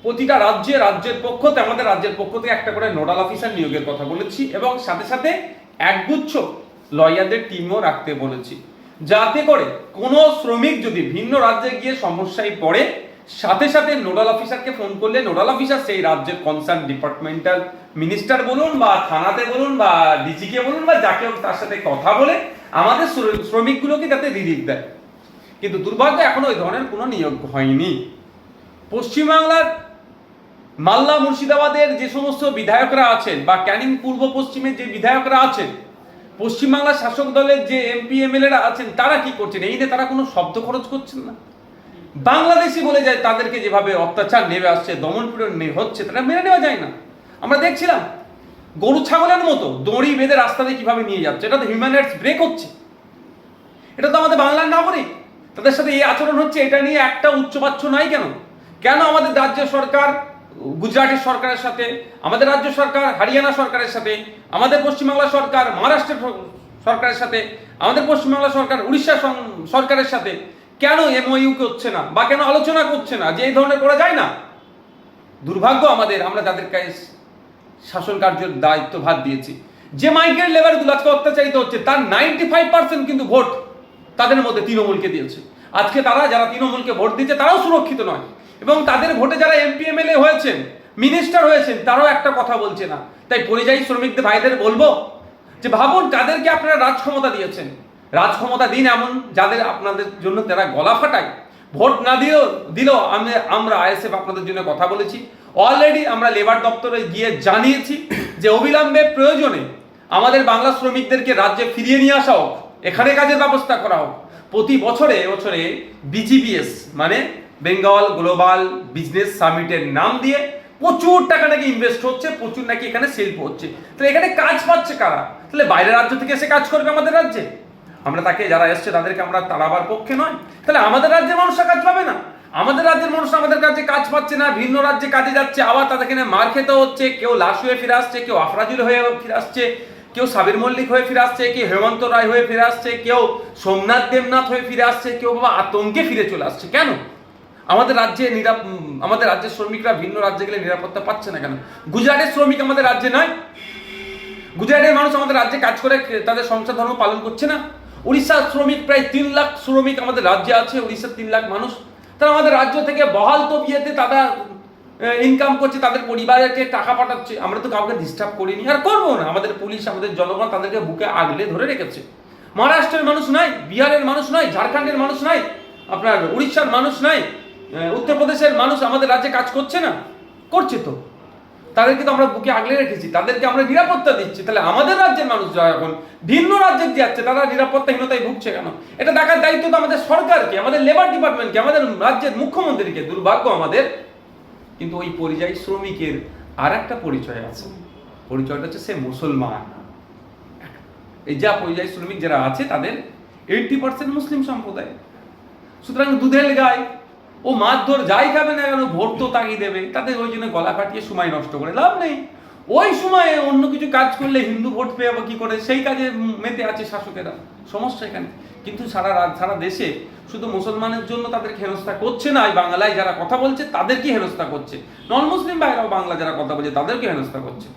প্রতিটা রাজ্যের পক্ষতে আমাদের রাজ্যের পক্ষ থেকে একটা করে নোডাল অফিসার নিয়োগের কথা বলেছি এবং সাথে সাথে একগুচ্ছ লয়ারদের টিমও রাখতে বলেছি, যাতে করে কোনো শ্রমিক যদি ভিন্ন রাজ্যে গিয়ে সমস্যায় পড়ে সাথে সাথে নোডাল অফিসারকে ফোন করলে নোডাল অফিসার সেই রাজ্যের কনসার্ন ডিপার্টমেন্টাল মিনিস্টার বলুন বা থানাতে বলুন বা ডিজিকে বলুন বা যাকে হোক তার সাথে কথা বলে আমাদের শ্রমিকগুলোকে যাতে রিলিফ দেয়। কিন্তু দুর্ভাগ্য এখনো ওই ধরনের কোনো নিয়োগ হয়নি। পশ্চিমবাংলার মালদা মুর্শিদাবাদের যে সমস্ত বিধায়করা আছেন বা ক্যানিং পূর্ব পশ্চিমের যে বিধায়করা আছেন, পশ্চিমবাংলার শাসক দলের যে এমপি এমএলএরা আছেন, তারা কি করছেন? এই নিয়ে তারা কোনো শব্দ খরচ করছেন না। বাংলাদেশি বলে যায় তাদেরকে যেভাবে অত্যাচার নেমে আসছে, দমনপীড়ন হচ্ছে, তারা মেনে নেওয়া যায় না। আমরা দেখছিলাম গরু ছাগলের মতো দড়ি বেঁধে রাস্তাতে কিভাবে নিয়ে যাচ্ছে। এটা তো হিউম্যান রাইটস ব্রেক হচ্ছে। এটা তো আমাদের বাংলার নাগরিক, তাদের সাথে এই আচরণ হচ্ছে। এটা নিয়ে একটা উচ্চবাচ্য নাই কেন? কেন আমাদের রাজ্য সরকার গুজরাটের সরকারের সাথে, আমাদের রাজ্য সরকার হরিয়ানা সরকারের সাথে, আমাদের পশ্চিমবাংলা সরকার মহারাষ্ট্রের সরকারের সাথে, আমাদের পশ্চিমবাংলা সরকার উড়িষ্যা সরকারের সাথে কেন এমওইউ করছে না বা কেন আলোচনা করছে না যে এই ধরনের করা যায় না? দুর্ভাগ্য আমাদের, আমরা যাদের কাছে শাসন কার্যের দায়িত্বভার দিয়েছি, যে মাইগ্রেন্ট লেবারগুলো আজকে অত্যাচারিত হচ্ছে তার 95% কিন্তু ভোট তাদের মধ্যে তৃণমূলকে দিয়েছে। আজকে তারা যারা তৃণমূলকে ভোট দিচ্ছে তারাও সুরক্ষিত নয়, এবং তাদের ভোটে যারা এমপি এমএলএ হয়েছেন, মিনিস্টার হয়েছেন, তারাও একটা কথা বলছে না। তাই পরিযায়ী শ্রমিকদের ভাইদের বলবো যে ভাবুন কাদেরকে আপনারা রাজ ক্ষমতা দিয়েছেন। রাজ ক্ষমতা দিন এমন যাদের আপনাদের জন্য তারা গলা ফাটায়। ভোট না দিলেও আমরা আইএসএফ আপনাদের জন্য কথা বলেছি। অলরেডি আমরা লেবার দপ্তরে গিয়ে জানিয়েছি যে অবিলম্বে প্রয়োজনে আমাদের বাংলা শ্রমিকদেরকে রাজ্যে ফিরিয়ে নিয়ে আসা হোক, এখানে কাজের ব্যবস্থা করা হোক। প্রতি বছরে বিজিবিএস মানে বেঙ্গল গ্লোবাল বিজনেস সামিটের নাম দিয়ে প্রচুর টাকা নাকি ইনভেস্ট হচ্ছে, প্রচুর নাকি এখানে শিল্প হচ্ছে। তাহলে এখানে কাজ পাচ্ছে কারা? তাহলে বাইরের রাজ্য থেকে এসে কাজ করবে আমাদের রাজ্যে? আমরা তাকে যারা এসছে তাদেরকে আমরা তাড়াবার পক্ষে নয়। তাহলে আমাদের রাজ্যের মানুষরা কাজ পাবে না? আমাদের রাজ্যের মানুষ আমাদের কাছে কাজ পাচ্ছে না, ভিন্ন রাজ্যে কাজে যাচ্ছে, আবার তাদেরকে মার খেতে হচ্ছে। কেউ লাশ হয়ে ফিরে আসছে, কেউ আফরাজুল হয়ে ফিরে আসছে, কেউ সাবির মল্লিক হয়ে ফিরে আসছে, কেউ হেমন্ত রায় হয়ে ফিরে আসছে, কেউ সোমনাথ দেবনাথ হয়ে ফিরে আসছে, কেউ বাবা আতঙ্কে ফিরে চলে আসছে। কেন আমাদের রাজ্যে আমাদের রাজ্যের শ্রমিকরা ভিন্ন রাজ্যে গেলে নিরাপত্তা পাচ্ছে না কেন? গুজরাটের শ্রমিক আমাদের রাজ্যে নয়? গুজরাটের মানুষ আমাদের রাজ্যে কাজ করে তাদের সংসার ধর্ম পালন করছে না? উড়িষ্যার শ্রমিক প্রায় 3 লাখ শ্রমিক আমাদের রাজ্যে আছে, উড়িষ্যার 3 লাখ মানুষ। তারা আমাদের রাজ্য থেকে বহাল তবিয়তে তারা ইনকাম করছে, তাদের পরিবারকে টাকা পাঠাচ্ছে। আমরা তো কাউকে ডিস্টার্ব করিনি, আর করবো না। আমাদের পুলিশ, আমাদের জনগণ তাদেরকে বুকে আগলে ধরে রেখেছে। মহারাষ্ট্রের মানুষ নাই, বিহারের মানুষ নাই, ঝাড়খণ্ডের মানুষ নাই, আপনার উড়িষ্যার মানুষ নাই, উত্তরপ্রদেশের মানুষ আমাদের রাজ্যে কাজ করছে না? করছে তো। তাদেরকে তো আমরা বুকে আগলে রেখেছি, তাদেরকে আমরা নিরাপত্তা দিচ্ছি। তাহলে আমাদের রাজ্যের মানুষ যারা এখন ভিন্ন রাজ্যে যাচ্ছে তারা নিরাপত্তাহীনতায় ভুগছে কেন? এটা দেখার দায়িত্ব তো আমাদের সরকারকে, আমাদের লেবার ডিপার্টমেন্টকে, আমাদের রাজ্যের মুখ্যমন্ত্রীকে। দুর্ভাগ্য আমাদের। কিন্তু ওই পরিযায়ী শ্রমিকের আর একটা পরিচয় আছে, পরিচয়টা হচ্ছে সে মুসলমান। এই যা পরিযায়ী শ্রমিক যারা আছে তাদের 80% মুসলিম সম্প্রদায়। সুতরাং দুধের গায়ে ও মারধর যাই খাবে না কেন, ভোট তো তাগিয়ে দেবে। তাদের ওই জন্য গলা কাটিয়ে সময় নষ্ট করে লাভ নেই। ওই সময়ে অন্য কিছু কাজ করলে হিন্দু ভোট পেয়ে কি করে, সেই কাজে মেতে আছে শাসকেরা। সমস্যা এখানে। কিন্তু সারা দেশে শুধু মুসলমানের জন্য তাদেরকে হেনস্থা করছে না, বাংলায় যারা কথা বলছে তাদেরকে হেনস্থা করছে। নন মুসলিম ভাইরাও বাংলা যারা কথা বলছে তাদেরকে হেনস্থা করছে।